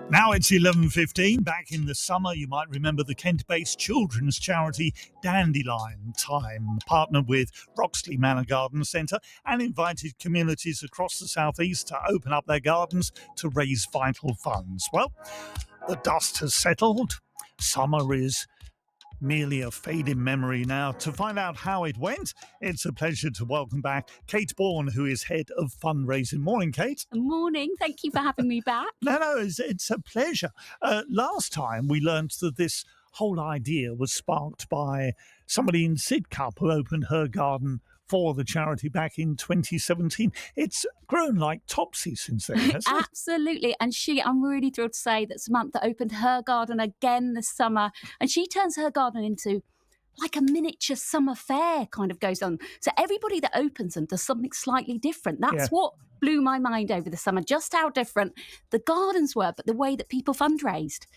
Now it's 11:15. Back in the summer, you might remember the Kent-based children's charity Dandelion Time partnered with Roxley Manor Garden Centre and invited communities across the southeast to open up their gardens to raise vital funds. Well, the dust has settled. Summer is merely a fading memory now. To find out how it went, it's a pleasure to welcome back Kate Bourne, who is head of fundraising. Morning, Kate. Morning. Thank you for having me back. No, it's a pleasure. Last time we learned that this whole idea was sparked by somebody in Sidcup who opened her garden for the charity back in 2017. It's grown like Topsy since then, hasn't it? Absolutely. And I'm really thrilled to say that Samantha opened her garden again this summer, and she turns her garden into like a miniature summer fair kind of goes on. So everybody that opens them does something slightly different. That's what blew my mind over the summer, just how different the gardens were, but the way that people fundraised.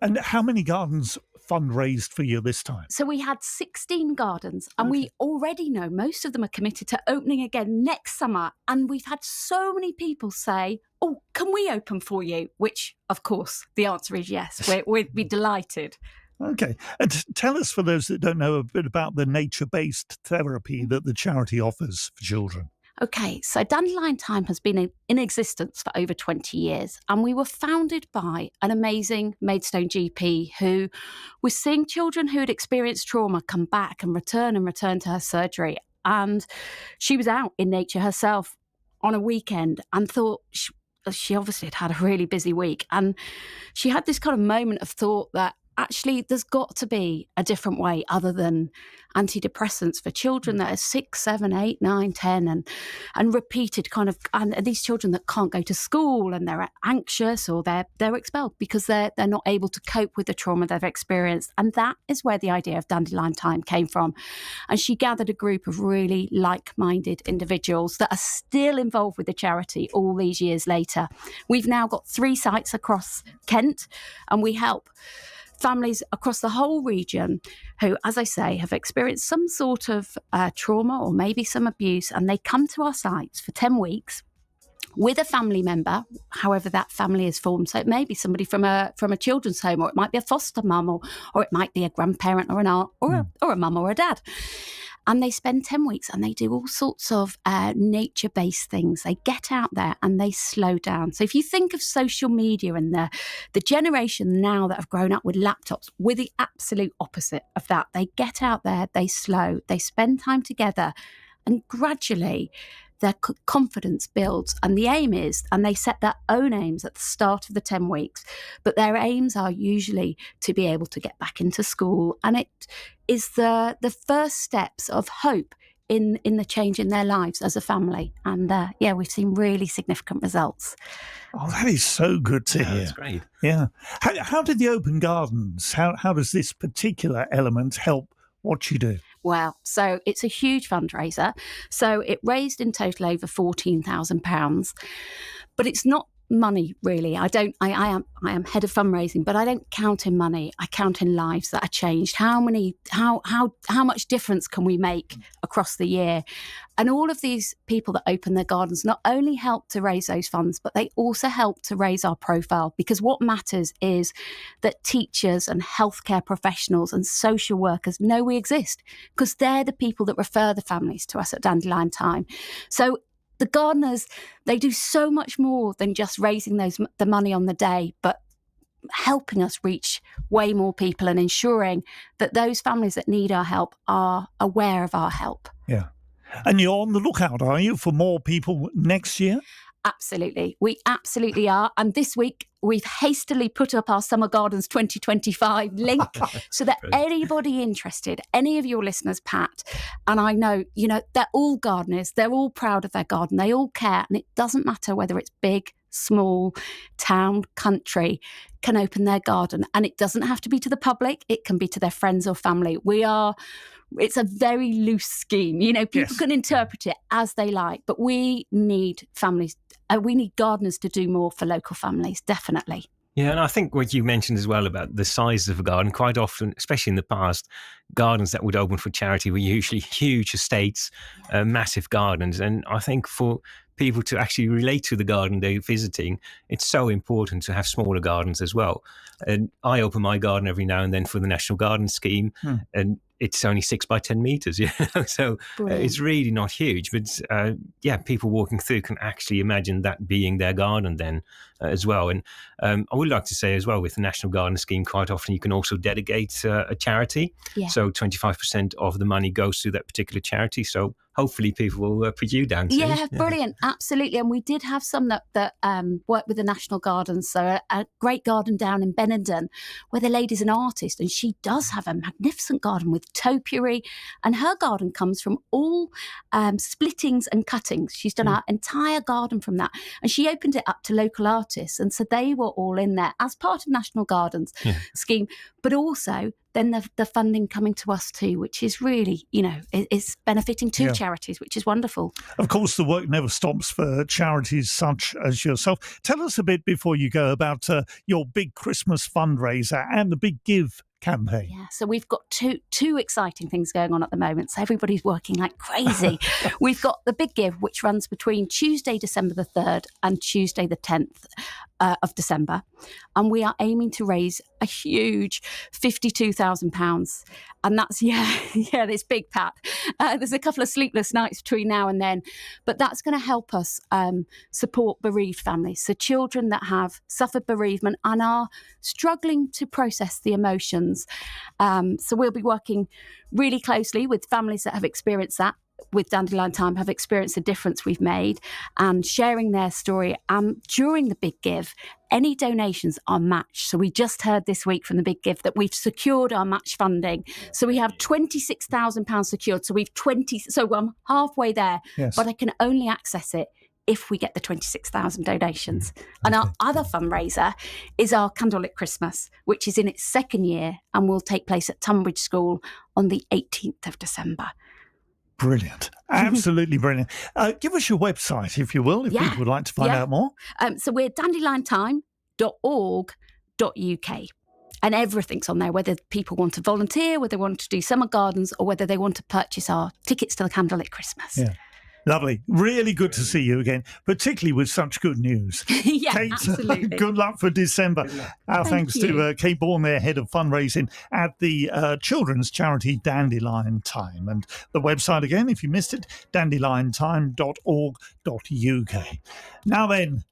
And how many gardens fundraised for you this time? So we had 16 gardens, and we already know most of them are committed to opening again next summer. And we've had so many people say, "Oh, can we open for you?" Which, of course, the answer is yes. We'd be delighted. Okay. And tell us, for those that don't know, a bit about the nature-based therapy that the charity offers for children. Okay, so Dandelion Time has been in existence for over 20 years, and we were founded by an amazing Maidstone GP who was seeing children who had experienced trauma come back and return to her surgery. And she was out in nature herself on a weekend and thought she obviously had a really busy week. And she had this kind of moment of thought that actually there's got to be a different way other than antidepressants for children that are 6, 7, 8, 9, 10 and repeated kind of, and these children that can't go to school and they're anxious or they're expelled because they're not able to cope with the trauma they've experienced. And that is where the idea of Dandelion Time came from. And she gathered a group of really like-minded individuals that are still involved with the charity all these years later. We've now got 3 sites across Kent, and we help families across the whole region who, as I say, have experienced some sort of trauma or maybe some abuse, and they come to our sites for 10 weeks with a family member, however that family is formed. So it may be somebody from a children's home, or it might be a foster mum, or it might be a grandparent or an aunt or a mum or a dad. And they spend 10 weeks and they do all sorts of nature-based things. They get out there and they slow down. So if you think of social media and the generation now that have grown up with laptops, we're the absolute opposite of that. They get out there, they slow, they spend time together, and gradually their confidence builds. And the aim is, and they set their own aims at the start of the 10 weeks, but their aims are usually to be able to get back into school. And it is the first steps of hope in the change in their lives as a family. And we've seen really significant results. Oh, that is so good to hear. That's great. Yeah. How did the open gardens, how does this particular element help what you do? Well, so it's a huge fundraiser. So it raised in total over £14,000, but it's not money really. I am head of fundraising, but I don't count in money. I count in lives that are changed. How much difference can we make across the year? And all of these people that open their gardens not only help to raise those funds, but they also help to raise our profile, because what matters is that teachers and healthcare professionals and social workers know we exist, because they're the people that refer the families to us at Dandelion Time. So the gardeners, they do so much more than just raising the money on the day, but helping us reach way more people and ensuring that those families that need our help are aware of our help. Yeah. And you're on the lookout, are you, for more people next year? Absolutely. We absolutely are. And this week, we've hastily put up our Summer Gardens 2025 link so that anybody interested, any of your listeners, Pat, and I know, they're all gardeners. They're all proud of their garden. They all care. And it doesn't matter whether it's big, small, town, country, can open their garden. And it doesn't have to be to the public. It can be to their friends or family. It's a very loose scheme. People can interpret it as they like, but we need families. We need gardeners to do more for local families, definitely. Yeah, and I think what you mentioned as well about the size of a garden, quite often, especially in the past, gardens that would open for charity were usually huge estates, massive gardens. And I think for people to actually relate to the garden they're visiting, it's so important to have smaller gardens as well. And I open my garden every now and then for the National Garden Scheme, and it's only 6 by 10 meters, so it's really not huge. But people walking through can actually imagine that being their garden then as well. And I would like to say as well, with the National Garden Scheme, quite often you can also dedicate a charity. Yeah. So 25% of the money goes to that particular charity. So hopefully people will put you down too. Yeah, brilliant. Absolutely. And we did have some that worked with the National Gardens. So a great garden down in Benenden where the lady's an artist, and she does have a magnificent garden with topiary, and her garden comes from all splittings and cuttings. She's done our entire garden from that, and she opened it up to local artists, and so they were all in there as part of National Gardens scheme, but also then the funding coming to us too, which is really, it's benefiting two charities, which is wonderful. Of course, the work never stops for charities such as yourself. Tell us a bit before you go about your big Christmas fundraiser and the Big Give campaign. Yeah, so we've got two exciting things going on at the moment. So everybody's working like crazy. We've got the Big Give, which runs between Tuesday, December the 3rd and Tuesday the 10th of December. And we are aiming to raise a huge £52,000. And that's, it's big, Pat. There's a couple of sleepless nights between now and then, but that's going to help us support bereaved families. So children that have suffered bereavement and are struggling to process the emotions. So we'll be working really closely with families that have experienced that, with Dandelion Time, have experienced the difference we've made, and sharing their story. During the Big Give, any donations are matched. So we just heard this week from the Big Give that we've secured our match funding. So we have £26,000 secured. So I'm halfway there, but I can only access it if we get the 26,000 donations. And our other fundraiser is our Candlelit Christmas, which is in its second year and will take place at Tunbridge School on the 18th of December. Brilliant. Absolutely brilliant. Give us your website, if you will, if people would like to find out more. So we're dandeliontime.org.uk. And everything's on there, whether people want to volunteer, whether they want to do summer gardens, or whether they want to purchase our tickets to the Candlelit Christmas. Yeah. Lovely. Really good to see you again, particularly with such good news. Kate, absolutely. Good luck for December. Our thanks to Kate Bourne, their head of fundraising at the children's charity Dandelion Time. And the website again, if you missed it, dandeliontime.org.uk. Now then,